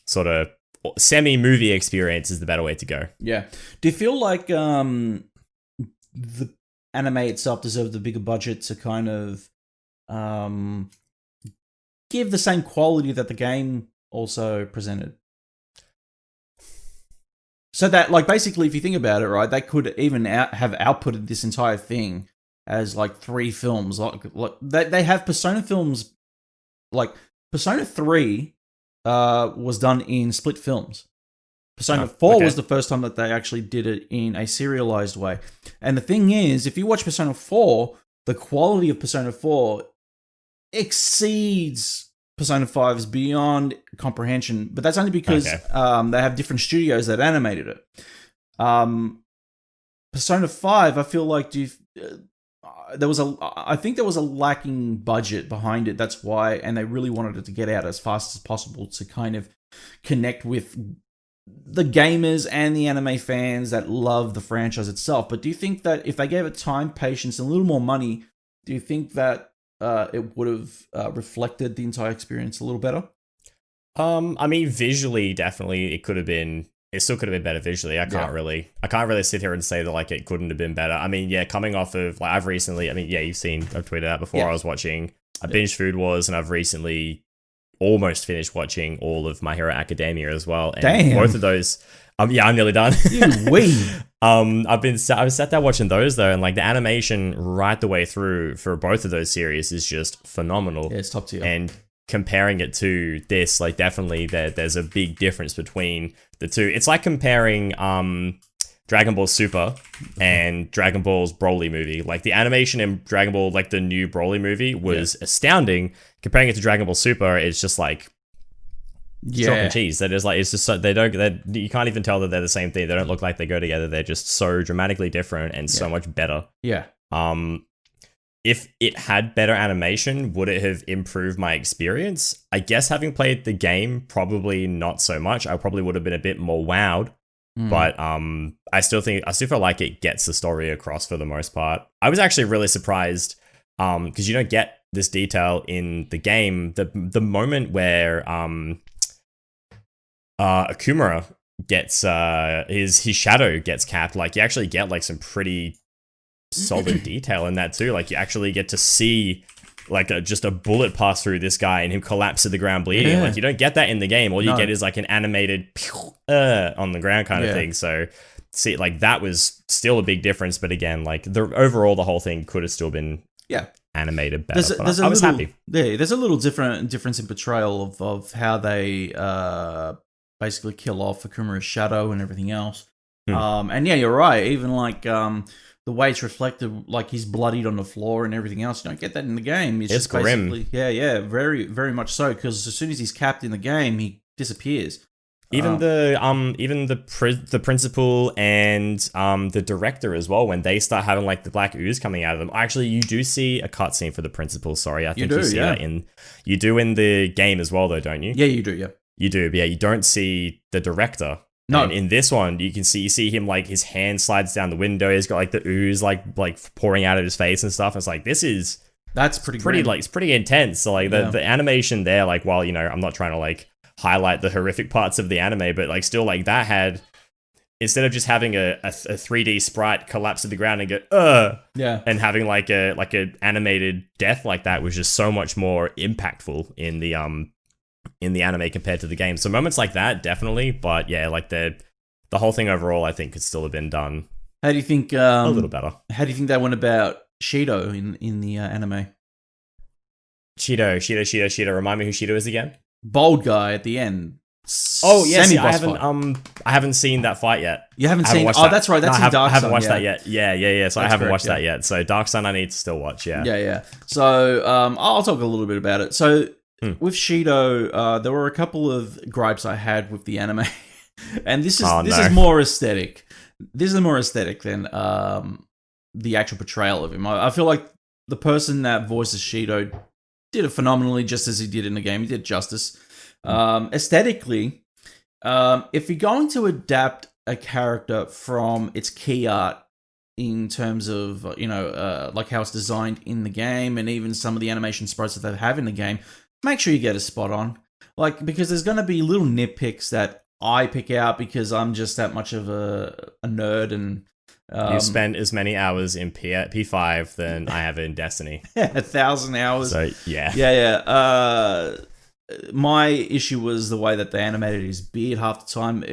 sort of semi-movie experience is the better way to go. Yeah. Do you feel like the anime itself deserved a bigger budget to kind of give the same quality that the game also presented? So that, like, basically, if you think about it, right, they could even have outputted this entire thing as, like, 3 films. Like they have Persona films, like, Persona 3 was done in split films. Persona 4 was the first time that they actually did it in a serialized way. And the thing is, if you watch Persona 4, the quality of Persona 4 exceeds Persona 5's beyond comprehension, but that's only because they have different studios that animated it. Persona 5, I feel like I think there was a lacking budget behind it. That's why, and they really wanted it to get out as fast as possible to kind of connect with the gamers and the anime fans that love the franchise itself. But do you think that if they gave it time, patience, and a little more money, do you think that it would have reflected the entire experience a little better? I mean, visually, definitely, it still could have been better visually. I can't really sit here and say that like it couldn't have been better. I mean, yeah, coming off of like I've tweeted out before. I was watching, I binged Food Wars, and I've recently almost finished watching all of My Hero Academia as well. And damn, both of those, I'm nearly done. You weeb. I was sat there watching those though, and like the animation right the way through for both of those series is just phenomenal. Yeah, it's top tier. And comparing it to this, like definitely there's a big difference between the two. It's like comparing Dragon Ball Super and Dragon Ball's Broly movie. Like the animation in Dragon Ball, like the new Broly movie was astounding. Comparing it to Dragon Ball Super, it's just like chalk and cheese. They're just like, it's just so you can't even tell that they're the same thing. They don't look like they go together. They're just so dramatically different and so much better. Yeah. If it had better animation, would it have improved my experience? I guess having played the game, probably not so much. I probably would have been a bit more wowed. But I still feel like it gets the story across for the most part. I was actually really surprised because you don't get this detail in the game. The moment where Akumura gets his shadow gets capped, like you actually get like some pretty solid detail in that too. Like you actually get to see like just a bullet pass through this guy and him collapse to the ground bleeding. Like you don't get that in the game. All you get is like an animated on the ground kind of thing. So see, like that was still a big difference. But again, like the whole thing could have still been animated better. I was happy. Yeah, there's a little difference in portrayal of how they basically kill off Akumura's shadow and everything else. And yeah, you're right. Even like the way it's reflected, like he's bloodied on the floor and everything else. You don't get that in the game. It's just grim. Very, very much so. Because as soon as he's capped in the game, he disappears. Even the principal and the director as well, when they start having like the black ooze coming out of them. Actually, you do see a cutscene for the principal. Sorry, I think you see that in the game as well, though, don't you? Yeah, you do. Yeah, you do. But yeah, you don't see the director. No, and in this one, you see him like his hand slides down the window. He's got like the ooze like pouring out of his face and stuff. It's like that's pretty like it's pretty intense. So like the animation there, like while I'm not trying to like highlight the horrific parts of the anime, but like still like that had, instead of just having a 3D sprite collapse to the ground and go and having like a animated death like that was just so much more impactful in the anime compared to the game. So moments like that, definitely. But yeah, like the whole thing overall, I think could still have been done. How do you think a little better? How do you think they went about Shido in the anime? Shido. Remind me who Shido is again. Bald guy at the end. Oh yes, I semi-boss haven't fight. I haven't seen that fight yet. You haven't I haven't seen? watched Oh, that. that's right. That's No, in Dark I haven't Sun, watched yeah. that yet. Yeah. So I That's haven't correct, watched yeah. that yet. So Dark Sun, I need to still watch. Yeah. Yeah. So I'll talk a little bit about it. So with Shido, there were a couple of gripes I had with the anime, and this is more aesthetic. This is more aesthetic than the actual portrayal of him. I feel like the person that voices Shido did it phenomenally, just as he did in the game. He did justice. Aesthetically, if you're going to adapt a character from its key art in terms of, like how it's designed in the game and even some of the animation sprites that they have in the game, make sure you get it spot on. Like, because there's going to be little nitpicks that I pick out because I'm just that much of a nerd and... you spent as many hours in P5 than I have in Destiny. 1,000 hours. So, yeah. Yeah. My issue was the way that they animated his beard half the time.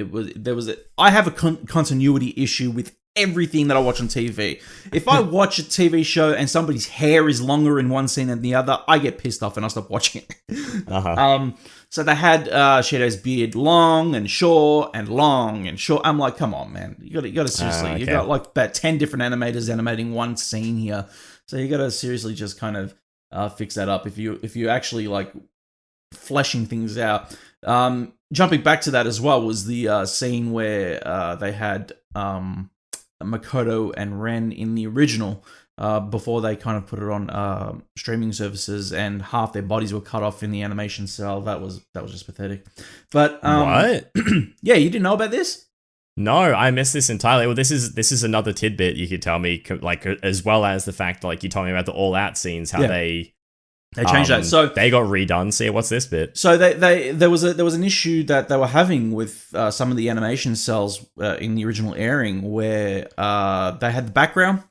I have a continuity issue with everything that I watch on TV. If I watch a TV show and somebody's hair is longer in one scene than the other, I get pissed off and I stop watching it. So they had Shido's beard long and short and long and short. I'm like, come on, man. You got to seriously. You got like about 10 different animators animating one scene here. So you got to seriously just kind of fix that up if you actually like fleshing things out. Jumping back to that as well was the scene where they had Makoto and Ren in the original before they kind of put it on streaming services, and half their bodies were cut off in the animation cell. That was just pathetic. But what? Yeah, you didn't know about this? No, I missed this entirely. Well, this is another tidbit you could tell me, like, as well as the fact, like, you told me about the all out scenes, how they changed that. So they got redone. See, what's this bit? So there was an issue that they were having with some of the animation cells in the original airing, where they had the background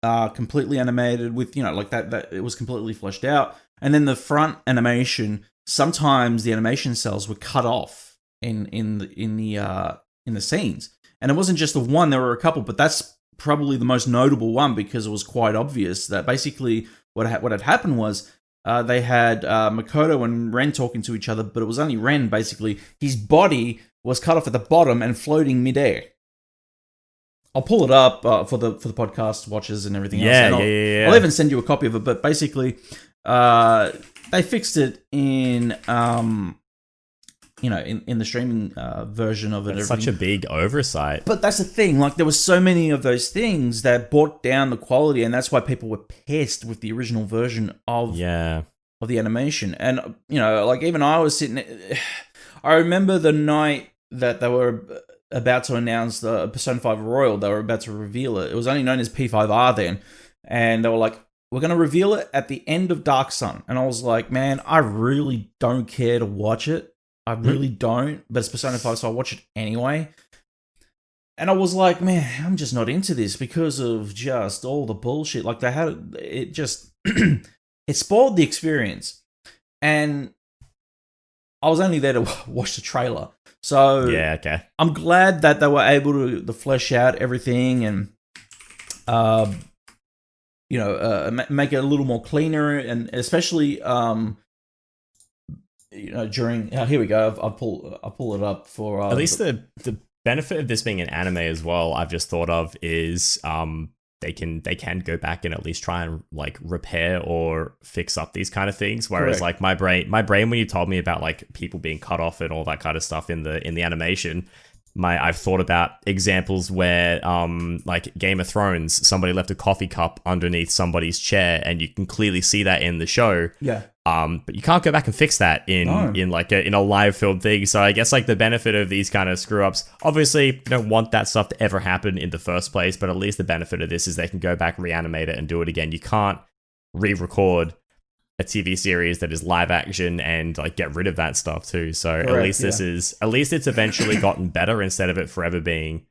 completely animated with, like that it was completely fleshed out, and then the front animation, sometimes the animation cells were cut off in the scenes, and it wasn't just the one. There were a couple, but that's probably the most notable one because it was quite obvious that basically what had happened was. They had Makoto and Ren talking to each other, but it was only Ren, basically. His body was cut off at the bottom and floating midair. I'll pull it up for the podcast watchers and everything else. Yeah. I'll even send you a copy of it, but basically, they fixed it in the streaming version of it. It's such a big oversight. But that's the thing. Like, there were so many of those things that brought down the quality, and that's why people were pissed with the original version of the animation. And, like, even I was sitting... I remember the night that they were about to announce the Persona 5 Royal, they were about to reveal it. It was only known as P5R then. And they were like, we're going to reveal it at the end of Dark Sun. And I was like, man, I really don't care to watch it. I really don't, but it's Persona 5, so I watch it anyway. And I was like, man, I'm just not into this because of just all the bullshit. Like, they had it just it spoiled the experience. And I was only there to watch the trailer. So yeah, okay. I'm glad that they were able to flesh out everything and make it a little more cleaner, and especially during here we go. I'll pull it up for at least the benefit of this being an anime as well. I've just thought of is they can go back and at least try and like repair or fix up these kind of things. Whereas like my brain when you told me about like people being cut off and all that kind of stuff in the animation. I've thought about examples where, like Game of Thrones, somebody left a coffee cup underneath somebody's chair, and you can clearly see that in the show. Yeah. But you can't go back and fix that in a live film thing. So I guess like the benefit of these kind of screw ups, obviously you don't want that stuff to ever happen in the first place, but at least the benefit of this is they can go back, reanimate it, and do it again. You can't re-record a TV series that is live action and like get rid of that stuff too. So at least it's eventually gotten better instead of it forever being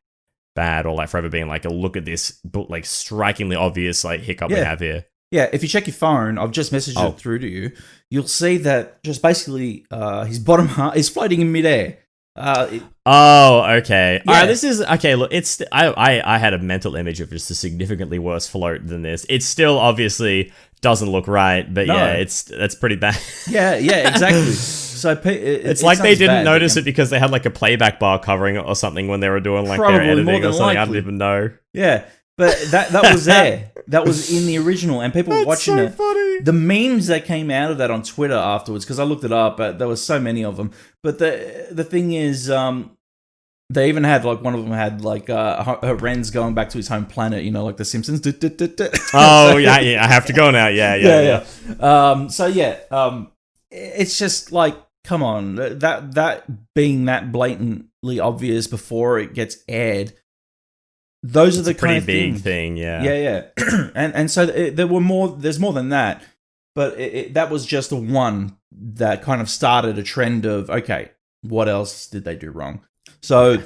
bad, or like forever being like a look at this like strikingly obvious like hiccup we have here. Yeah, if you check your phone, I've just messaged it through to you. You'll see that just basically his bottom half is floating in midair. Okay. Yeah. All right, this is okay. Look, it's I had a mental image of just a significantly worse float than this. It's still obviously doesn't look right, but yeah, that's pretty bad. Yeah, exactly. It's like they didn't notice it because they had like a playback bar covering it or something when they were doing like their editing or something. I don't even know. Yeah, but that was there. That was in the original, and people were watching it. Funny. The memes that came out of that on Twitter afterwards, because I looked it up, but there was so many of them. But the thing is, they even had like one of them had like Ren's going back to his home planet, you know, like the Simpsons. Oh yeah, I have to go now. Yeah. It's just like, come on, that being that blatantly obvious before it gets aired. Those are the kind of big thing, yeah. Yeah. and so there were more. There's more than that, but that was just the one that kind of started a trend of, okay, what else did they do wrong? So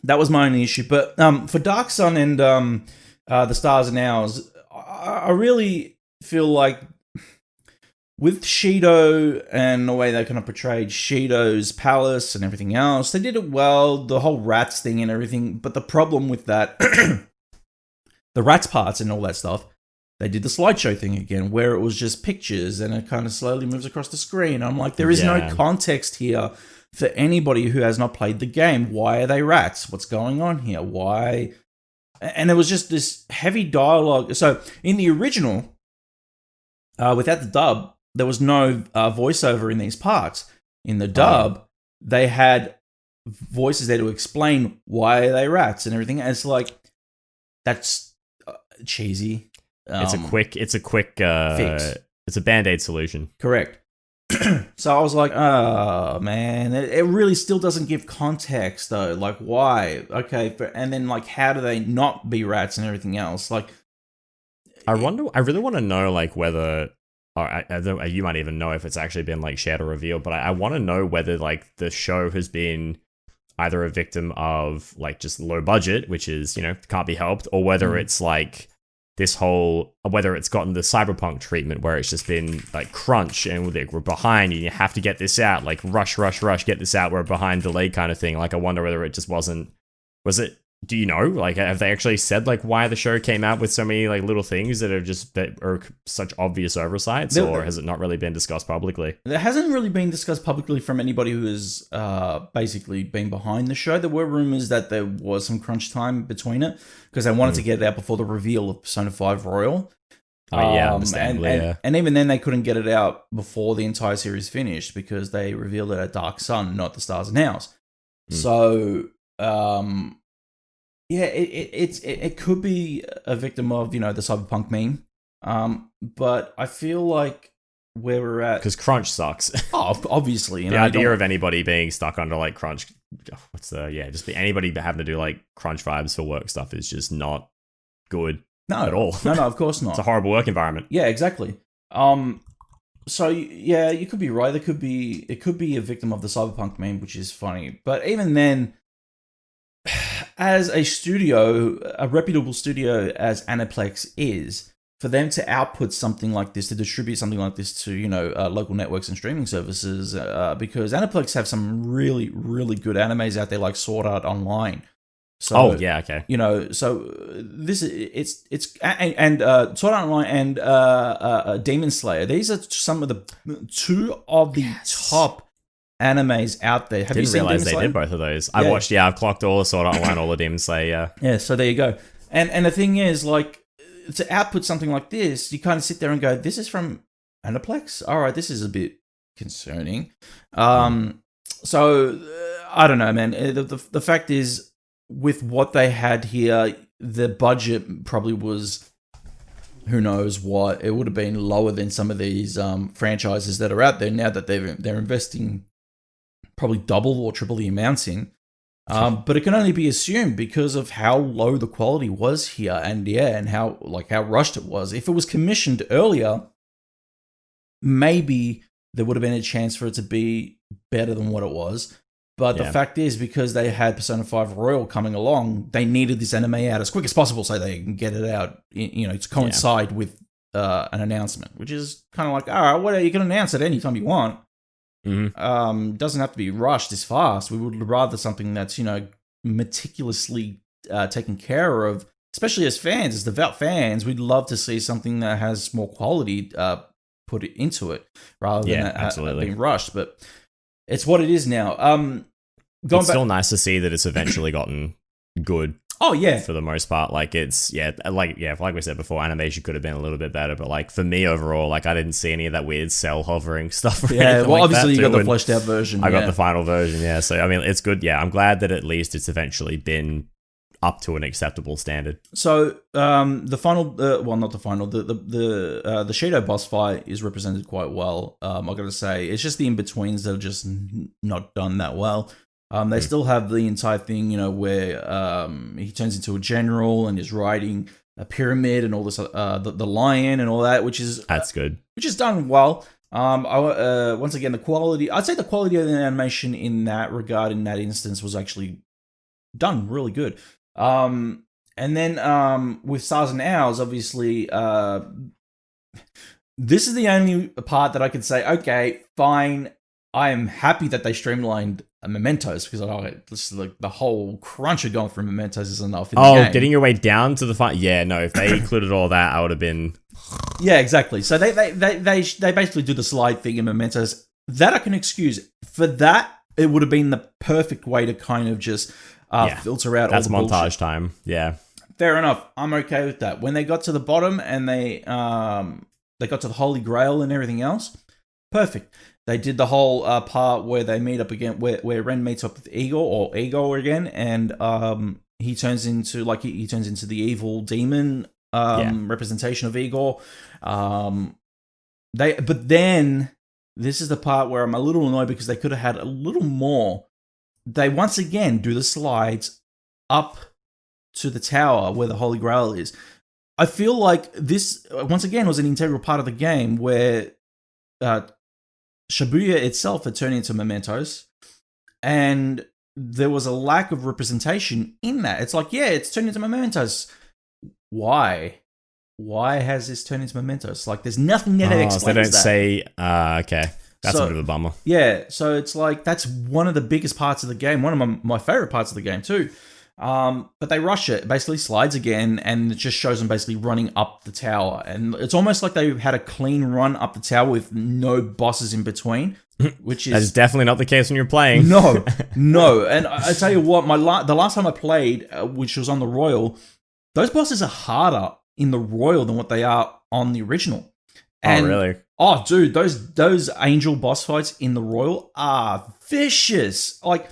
that was my only issue. But for Dark Sun and the Stars and Owls, I really feel like with Shido and the way they kind of portrayed Shido's palace and everything else, they did it well, the whole rats thing and everything. But the problem with that, the rats parts and all that stuff, they did the slideshow thing again, where it was just pictures and it kind of slowly moves across the screen. I'm like, there is no context here for anybody who has not played the game. Why are they rats? What's going on here? Why? And there was just this heavy dialogue. So in the original, without the dub, there was no voiceover in these parts. In the dub, they had voices there to explain why are they rats and everything. And it's like, that's cheesy. It's a quick fix. It's a Band-Aid solution. Correct. So I was like, oh man, it really still doesn't give context though. Like, why? Okay, and then like, how do they not be rats and everything else? Like, I really want to know like whether, or I don't, you might even know if it's actually been like shared or revealed, but I want to know whether like the show has been either a victim of like just low budget, which is, you know, can't be helped, or whether it's like this whole, whether it's gotten the cyberpunk treatment where it's just been like crunch and we're behind and you have to get this out, like rush, get this out, we're behind, delayed kind of thing. Like, I wonder whether it just was it, do you know, like, have they actually said like why the show came out with so many like little things that are such obvious oversights, or has it not really been discussed publicly? It hasn't really been discussed publicly from anybody who has basically been behind the show. There were rumors that there was some crunch time between it because they wanted to get it out before the reveal of Persona 5 Royal. Understandably, and even then they couldn't get it out before the entire series finished because they revealed it at Dark Sun, not the Stars and Owls. So yeah, it could be a victim of, you know, the cyberpunk meme. But I feel like where we're at, because crunch sucks. Obviously, you the know, idea of anybody being stuck under like crunch, anybody having to do like crunch vibes for work stuff is just not good. No, at all. No, of course not. It's a horrible work environment. Yeah, exactly. So yeah, you could be right. It could be a victim of the cyberpunk meme, which is funny. But even then, as a studio, a reputable studio as Aniplex is, for them to output something like this, to distribute something like this to, you know, local networks and streaming services, because Aniplex have some really, really good animes out there, like Sword Art Online. So, okay. You know, so this it's Sword Art Online and Demon Slayer. These are some of the two of the top animes out there. Have you seen realize Demon Slayer? They did both of those. I watched. Yeah, I've clocked all the Sword Art Online, all the Demon Slayer. Yeah, so there you go. And the thing is, like, to output something like this, you kind of sit there and go, "This is from Aniplex. All right, this is a bit concerning." So I don't know, man. The fact is, with what they had here, the budget probably was, who knows what. It would have been lower than some of these franchises that are out there now that they're investing probably double or triple the amounts in. But it can only be assumed because of how low the quality was here, and how rushed it was. If it was commissioned earlier, maybe there would have been a chance for it to be better than what it was. But the fact is, because they had Persona 5 Royal coming along, they needed this anime out as quick as possible so they can get it out, you know, to coincide with an announcement, which is kind of like, all right, well, you can announce it anytime you want. Doesn't have to be rushed this fast. We would rather something that's, you know, meticulously taken care of, especially as fans, as devout fans. We'd love to see something that has more quality put it into it rather than absolutely being rushed. But it's what it is now. It's still nice to see that it's eventually gotten good. Oh yeah, for the most part, like it's like we said before, animation could have been a little bit better, but like for me overall, like I didn't see any of that weird cell hovering stuff. Or well, like obviously you got the and fleshed out version. I got the final version, so I mean it's good. Yeah, I'm glad that at least it's eventually been up to an acceptable standard. So the final, not the final, the Shadow boss fight is represented quite well. I gotta say, it's just the in betweens that are just not done that well. They still have the entire thing, where he turns into a general and is riding a pyramid and all this, the lion and all that, that's good, which is done well. Once again, I'd say the quality of the animation in that regard, in that instance, was actually done really good. And then with Stars and Owls, obviously, this is the only part that I could say, okay, fine. I am happy that they streamlined Mementos, because this is like the whole crunch of going through Mementos is enough. In the game. Getting your way down to the fight. Yeah, no, if they included all that, I would have been. Yeah, exactly. So they basically do the slide thing in Mementos. That I can excuse. For that, it would have been the perfect way to kind of just filter out all the bullshit. That's montage time. Yeah. Fair enough. I'm okay with that. When they got to the bottom and they got to the Holy Grail and everything else, perfect. They did the whole part where they meet up again, where Ren meets up with Igor again, and he turns into he turns into the evil demon representation of Igor. But then this is the part where I'm a little annoyed because they could have had a little more. They once again do the slides up to the tower where the Holy Grail is. I feel like this once again was an integral part of the game where Shibuya itself had turned into Mementos, and there was a lack of representation in that. It's like, it's turned into Mementos. Why? Why has this turned into Mementos? Like, there's nothing there that explains that. They don't say, okay. That's a bit of a bummer. Yeah, so it's like, that's one of the biggest parts of the game, one of my favorite parts of the game too. But they rush it. It basically slides again, and it just shows them basically running up the tower. And it's almost like they had a clean run up the tower with no bosses in between, which is... That is definitely not the case when you're playing. No. And I tell you what, the last time I played, which was on the Royal, those bosses are harder in the Royal than what they are on the original. And, really? Oh, dude, those angel boss fights in the Royal are vicious. Like,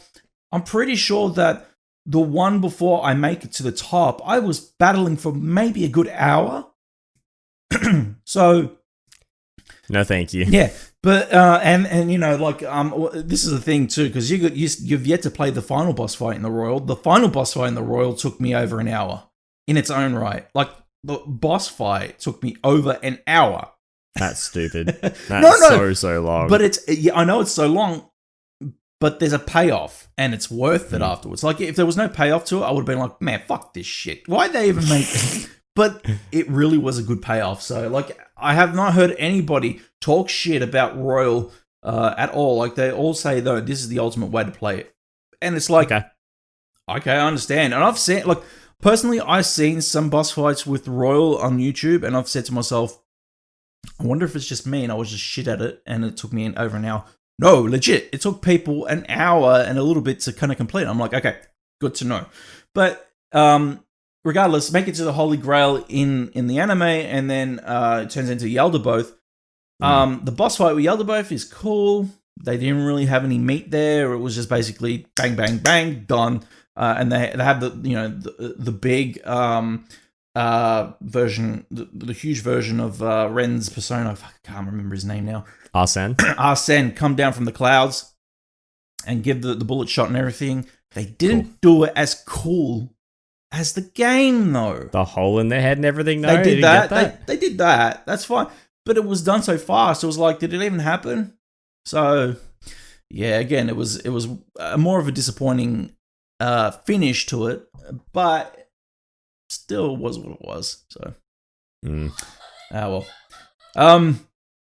I'm pretty sure that the one before I make it to the top, I was battling for maybe a good hour. So, no, thank you. Yeah, but this is the thing too, because you've yet to play the final boss fight in the Royal. The final boss fight in the Royal took me over an hour in its own right. Like, the boss fight took me over an hour. That's stupid. That's so long. But I know it's so long. But there's a payoff, and it's worth it afterwards. Like, if there was no payoff to it, I would have been like, man, fuck this shit. Why'd they even make it? But it really was a good payoff. So, like, I have not heard anybody talk shit about Royal at all. Like, they all say, though, this is the ultimate way to play it. And it's like, okay, I understand. And I've seen, like, personally, I've seen some boss fights with Royal on YouTube, and I've said to myself, I wonder if it's just me and I was just shit at it, and it took me over an hour. No, legit. It took people an hour and a little bit to kind of complete. I'm like, okay, good to know. But regardless, make it to the Holy Grail in the anime, and then it turns into Yaldabaoth. The boss fight with Yaldabaoth is cool. They didn't really have any meat there. It was just basically bang, bang, bang, done. And they have the big version, the huge version of Ren's persona. I can't remember his name now. Arsene come down from the clouds and give the bullet shot and everything. They didn't do it as cool as the game, though. The hole in their head and everything. No, they did that. They did that. That's fine. But it was done so fast. It was like, did it even happen? So, yeah. Again, it was more of a disappointing finish to it, but still was what it was. So, well.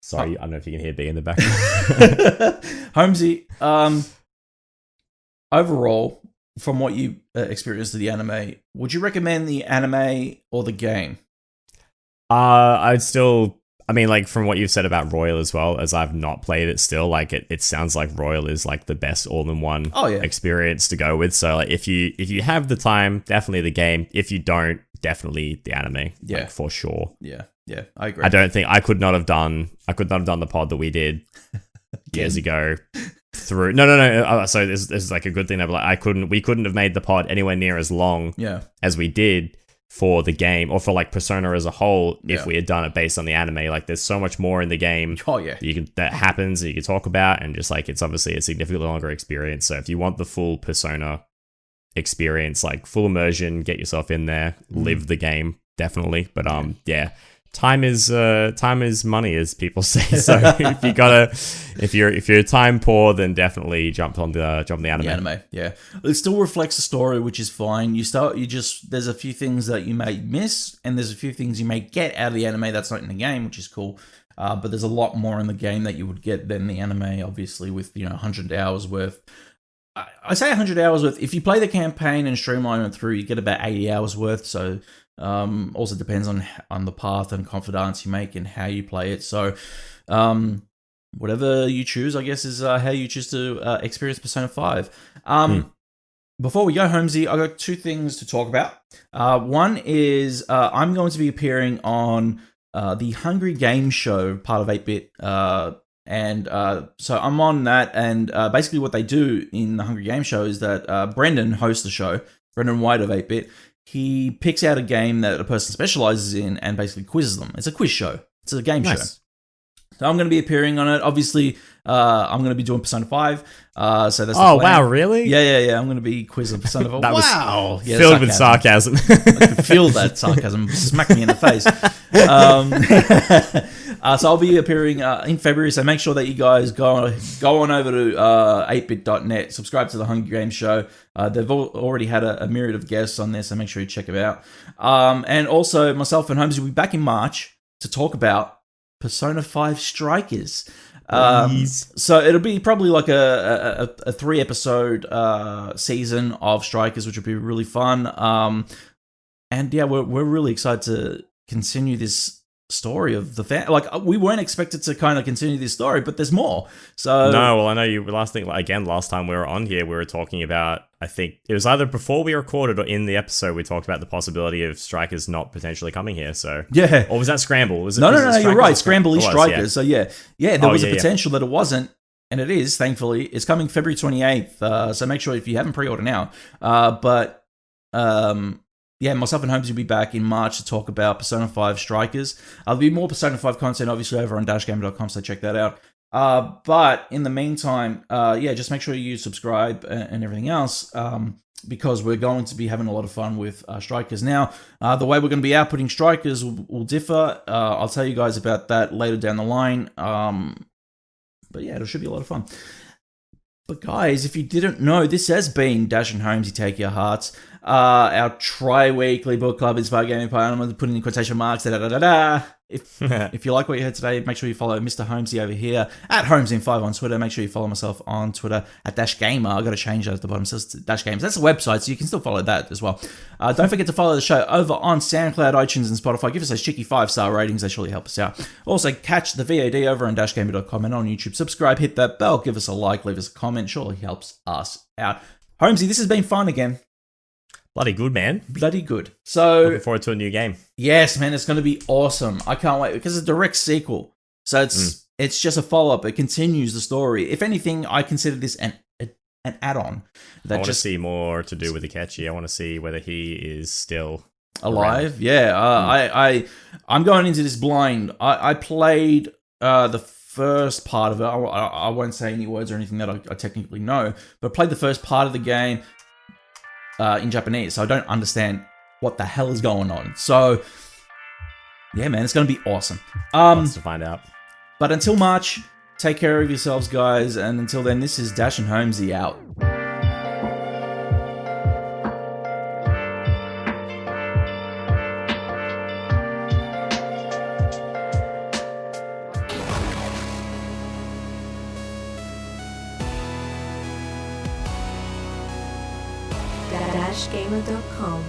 Sorry, I don't know if you can hear B in the back. Holmesy, overall, from what you experienced of the anime, would you recommend the anime or the game? I'd still I mean, like, from what you've said about Royal as well, as I've not played it still, like, it sounds like Royal is, like, the best all-in-one experience to go with. So, like, if you have the time, definitely the game. If you don't, definitely the anime. Yeah. Like, for sure. Yeah, I agree. I don't think I could not have done the pod that we did years ago through. No. So this is like a good thing. Like, we couldn't have made the pod anywhere near as long as we did for the game, or for like Persona as a whole, if we had done it based on the anime. Like, there's so much more in the game that happens that you can talk about, and just like, it's obviously a significantly longer experience. So if you want the full Persona experience, like full immersion, get yourself in there, live the game, definitely. But time is money, as people say. So if you're time poor, then definitely jump on the anime. The anime, yeah. It still reflects the story, which is fine. There's a few things that you may miss, and there's a few things you may get out of the anime that's not in the game, which is cool. But there's a lot more in the game that you would get than the anime, obviously, with 100 hours worth. I say 100 hours worth. If you play the campaign and streamline it through, you get about 80 hours worth. So also depends on the path and confidants you make and how you play it. So whatever you choose, I guess, is how you choose to experience Persona 5. Before we go, Holmesy, I got two things to talk about. One is I'm going to be appearing on the Hungry Games Show, part of 8-Bit. And so I'm on that, and basically what they do in the Hungry Game Show is that Brendan hosts the show, Brendan White of 8-Bit. He picks out a game that a person specializes in and basically quizzes them. It's a quiz show. It's a game show. So I'm going to be appearing on it. Obviously, I'm going to be doing Persona 5. So that's the plan. Wow, really? Yeah. I'm going to to be quizzing Persona 5. Wow. Filled with sarcasm. I could feel that sarcasm smack me in the face. So I'll be appearing in February, so make sure that you guys go on over to 8bit.net, subscribe to the Hungry Games Show. They've already had a myriad of guests on there, so make sure you check them out. And also, myself and Holmes will be back in March to talk about Persona 5 Strikers. So it'll be probably like a 3-episode season of Strikers, which will be really fun. And yeah, we're really excited to continue this story of the fan. Like, we weren't expected to kind of continue this story, but there's more. So no, well, I know you. Last time we were on here, we were talking about, I think it was either before we recorded or in the episode, we talked about the possibility of Strikers not potentially coming here. So yeah, or was that Scramble? Was it? No, you're right. Scramble is Strikers. Yeah. So yeah, there was a potential that it wasn't, and it is. Thankfully, it's coming February 28th. So make sure if you haven't pre-ordered now. Yeah, myself and Holmes will be back in March to talk about Persona 5 Strikers. There'll be more Persona 5 content, obviously, over on dashgamer.com, so check that out. But in the meantime, just make sure you subscribe and everything else, because we're going to be having a lot of fun with Strikers. Now, the way we're going to be outputting Strikers will differ. I'll tell you guys about that later down the line. But yeah, it should be a lot of fun. But guys, if you didn't know, this has been Dash and Holmesy Take Your Hearts, our tri-weekly book club inspired gaming pod. I'm going to put in quotation marks. If you like what you heard today, make sure you follow Mr. Holmesy over here at HolmesyIn5 on Twitter. Make sure you follow myself on Twitter at DashGamer. I've got to change that at the bottom. It says Dash Games. That's the website, so you can still follow that as well. Don't forget to follow the show over on SoundCloud, iTunes, and Spotify. Give us those cheeky 5-star ratings. They surely help us out. Also, catch the VOD over on dashgamer.com and on YouTube. Subscribe, hit that bell, give us a like, leave us a comment. Surely helps us out. Holmesy, this has been fun again. Bloody good, man. Bloody good. So looking forward to a new game. Yes, man, it's going to be awesome. I can't wait, because it's a direct sequel. So it's just a follow-up. It continues the story. If anything, I consider this an add-on. I want to see more to do with Akechi. I want to see whether he is still alive. Around. Yeah, I'm going into this blind. I played the first part of it. I won't say any words or anything that I technically know, but I played the first part of the game in Japanese, so I don't understand what the hell is going on. So yeah, man, it's going to be awesome. Lots to find out. But until March, take care of yourselves, guys, and until then, this is Dash and Holmesy out. dashgamer.com